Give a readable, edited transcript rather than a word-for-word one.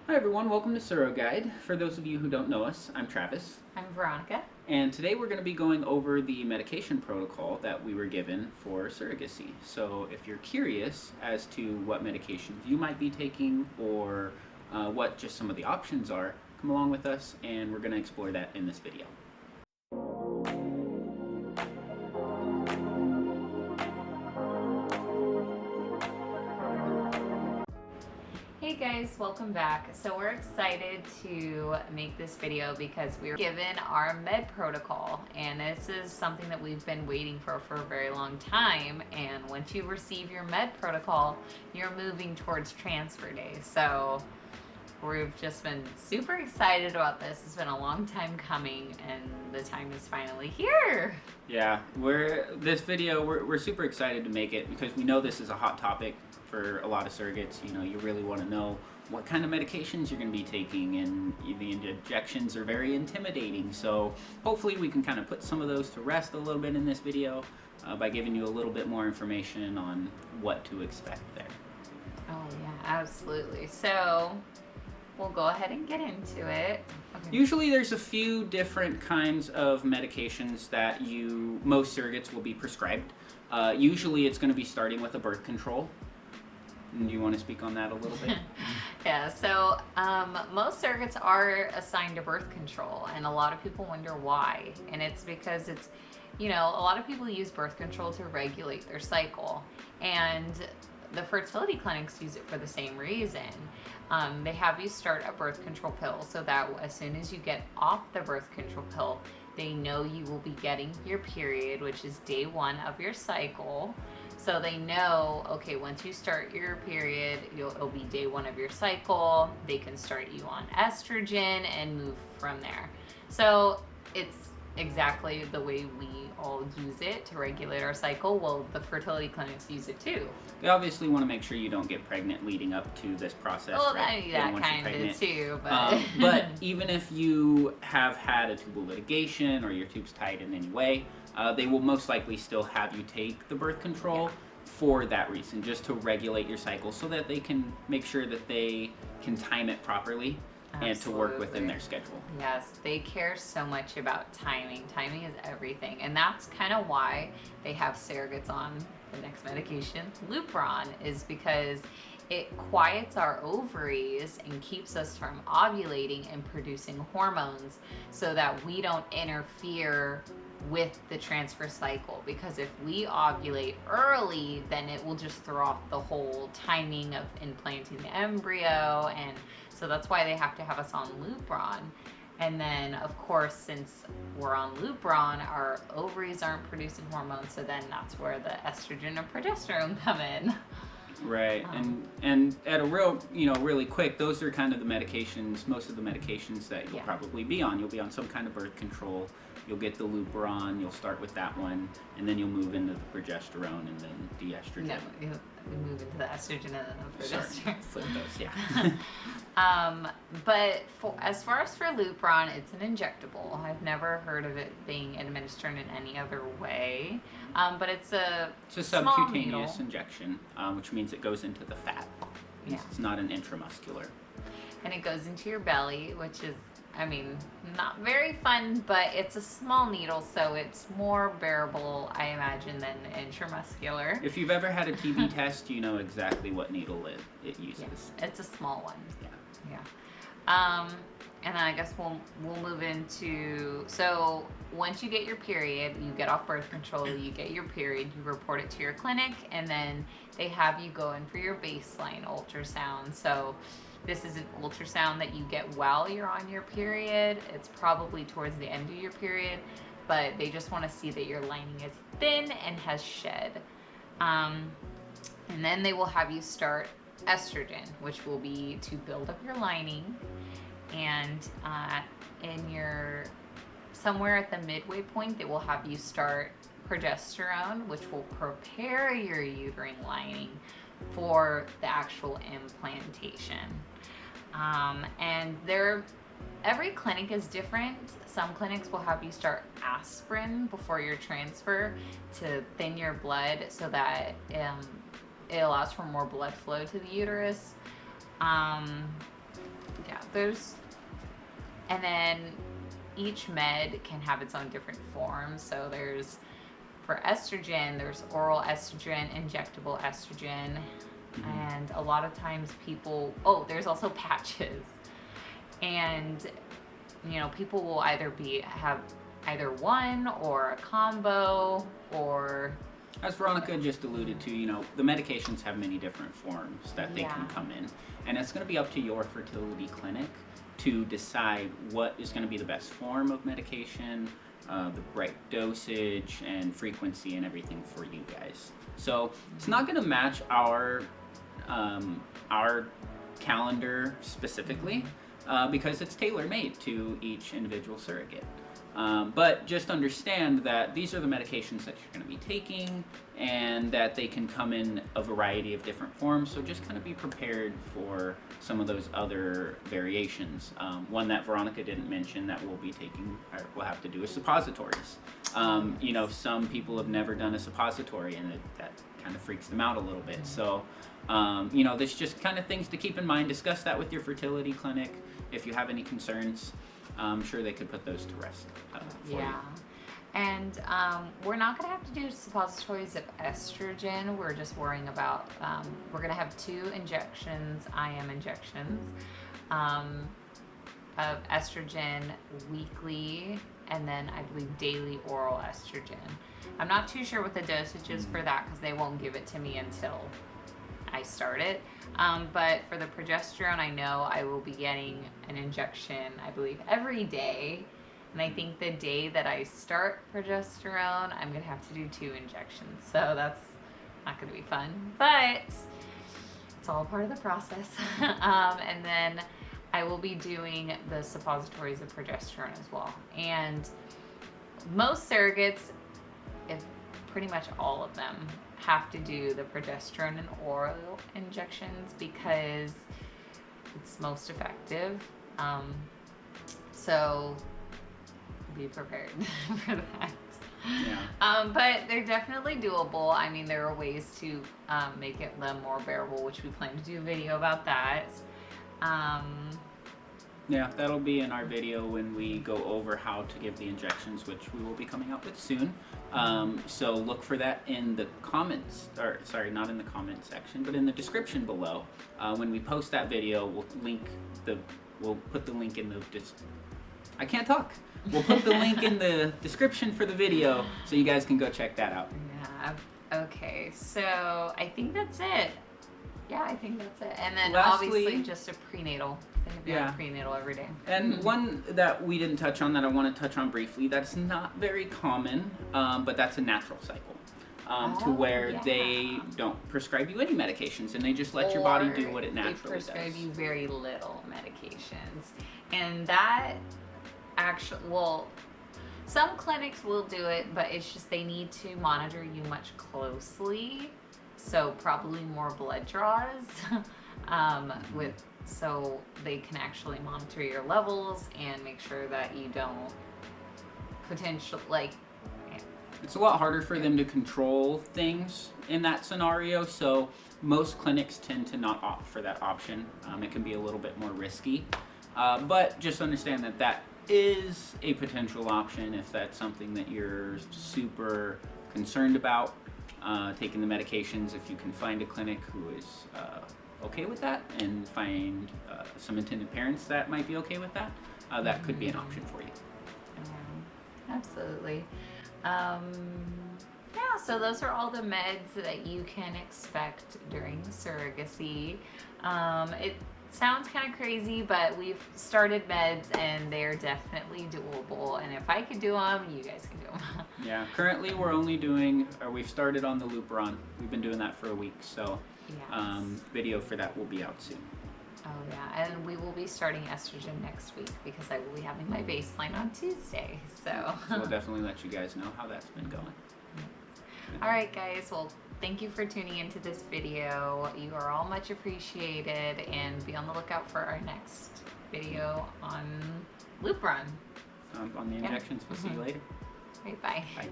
Hi everyone, welcome to Surroguide. For those of you who don't know us, I'm Travis. I'm Veronica. And today we're going to be going over the medication protocol that we were given for surrogacy. So if you're curious as to what medications you might be taking or what just some of the options are, come along with us and we're going to explore that in this video. Hey guys, welcome back. So we're excited to make this video because we were given our med protocol, and this is something that we've been waiting for a very long time. And once you receive your med protocol, you're moving towards transfer day. So we've just been super excited about this. It's been a long time coming and the time is finally here. Yeah, we're super excited to make it because we know this is a hot topic for a lot of surrogates. You know, you really want to know what kind of medications you're going to be taking, and the injections are very intimidating. So hopefully we can kind of put some of those to rest a little bit in this video by giving you a little bit more information on what to expect there. Oh yeah, absolutely. So we'll go ahead and get into it. Okay. Usually there's a few different kinds of medications that most surrogates will be prescribed. Usually it's going to be starting with a birth control. Do you want to speak on that a little bit? Yeah, so most surrogates are assigned to birth control, and a lot of people wonder why. And it's because a lot of people use birth control to regulate their cycle. And the fertility clinics use it for the same reason. They have you start a birth control pill so that as soon as you get off the birth control pill, they know you will be getting your period, which is day 1 of your cycle. So they know, okay, once you start your period, it'll be day 1 of your cycle. They can start you on estrogen and move from there. So it's exactly the way we all use it to regulate our cycle. Well, the fertility clinics use it too. They obviously want to make sure you don't get pregnant leading up to this process. Well, right? that kind of too, but but even if you have had a tubal litigation or your tube's tied in any way, they will most likely still have you take the birth control for that reason, just to regulate your cycle so that they can make sure that they can time it properly. Absolutely. And to work within their schedule. Yes, they care so much about timing. Timing is everything. And that's kind of why they have surrogates on the next medication, Lupron, is because it quiets our ovaries and keeps us from ovulating and producing hormones so that we don't interfere with the transfer cycle. Because if we ovulate early, then it will just throw off the whole timing of implanting the embryo, and so that's why they have to have us on Lupron. And then, of course, since we're on Lupron, our ovaries aren't producing hormones, so then that's where the estrogen and progesterone come in. Right, and at a really quick, those are kind of the medications, most of the medications that you'll probably be on. You'll be on some kind of birth control. You'll get the Lupron, you'll start with that one, and then you'll move into the progesterone and then the estrogen. No, you move into the estrogen and then the progesterone. Sorry, flip those, yeah. But as far as for Lupron, it's an injectable. I've never heard of it being administered in any other way. But it's a subcutaneous injection, which means it goes into the fat. Yeah. It's not an intramuscular. And it goes into your belly, which is, not very fun, but it's a small needle, so it's more bearable, I imagine, than intramuscular. If you've ever had a TB test, you know exactly what needle it uses. Yeah, it's a small one. Yeah. And I guess we'll move into, so once you get your period, you get off birth control, you get your period, you report it to your clinic, and then they have you go in for your baseline ultrasound. So this is an ultrasound that you get while you're on your period. It's probably towards the end of your period, but they just want to see that your lining is thin and has shed. And then they will have you start estrogen, which will be to build up your lining. And somewhere at the midway point, they will have you start progesterone, which will prepare your uterine lining for the actual implantation. And every clinic is different. Some clinics will have you start aspirin before your transfer to thin your blood so that it allows for more blood flow to the uterus. and then each med can have its own different forms. So there's, for estrogen, there's oral estrogen, injectable estrogen, and a lot of times people, there's also patches. And, you know, people will either have either one or a combo, or... As Veronica just alluded to, you know, the medications have many different forms that they can come in. And it's going to be up to your fertility clinic to decide what is going to be the best form of medication, the right dosage and frequency and everything for you guys. So it's not going to match our calendar specifically because it's tailor-made to each individual surrogate. But just understand that these are the medications that you're going to be taking and that they can come in a variety of different forms. So just kind of be prepared for some of those other variations. One that Veronica didn't mention that we'll be taking, or we'll have to do, is suppositories. You know, some people have never done a suppository and that kind of freaks them out a little bit. So, you know, there's just kind of things to keep in mind. Discuss that with your fertility clinic if you have any concerns. I'm sure they could put those to rest for you. And we're not going to have to do suppositories of estrogen. We're just worrying about, we're going to have 2 injections, IM injections, of estrogen weekly, and then I believe daily oral estrogen. I'm not too sure what the dosage is for that because they won't give it to me until I start it. But for the progesterone, I know I will be getting an injection, I believe, every day. And I think the day that I start progesterone, I'm going to have to do 2 injections. So that's not going to be fun, but it's all part of the process. And then I will be doing the suppositories of progesterone as well. And most surrogates, if pretty much all of them, have to do the progesterone and oral injections because it's most effective. So be prepared for that. Yeah. But they're definitely doable. I mean, there are ways to make them more bearable, which we plan to do a video about that. Yeah, that'll be in our video when we go over how to give the injections, which we will be coming out with soon. So look for that in the comments, or sorry, not in the comment section, but in the description below. When we post that video, we'll put the link in the I can't talk. We'll put the link in the description for the video so you guys can go check that out. Yeah. Okay. So I think that's it. Yeah, I think that's it. And then Lastly, obviously just a prenatal. They have Yeah. a prenatal every day. And one that we didn't touch on that I want to touch on briefly, that's not very common, but that's a natural cycle. To where they don't prescribe you any medications and they just let your body do what it naturally does. They prescribe you very little medications. And that actually, well, some clinics will do it, but it's just they need to monitor you much closely. So probably more blood draws so they can actually monitor your levels and make sure that you don't It's a lot harder for them to control things in that scenario, so most clinics tend to not opt for that option. It can be a little bit more risky, but just understand that that is a potential option if that's something that you're super concerned about. Taking the medications, if you can find a clinic who is okay with that and find some intended parents that might be okay with that, that could be an option for you. Absolutely. Yeah, so those are all the meds that you can expect during surrogacy. It sounds kind of crazy, but we've started meds and they're definitely doable. And if I could do them, you guys can do them. Yeah, currently we've started on the Lupron. We've been doing that for a week, so video for that will be out soon. Oh yeah, and we will be starting estrogen next week because I will be having my baseline on Tuesday. So we'll definitely let you guys know how that's been going. All right, guys. Well, thank you for tuning into this video. You are all much appreciated, and be on the lookout for our next video on Lupron. On the injections. We'll see you later. All right, bye. Bye.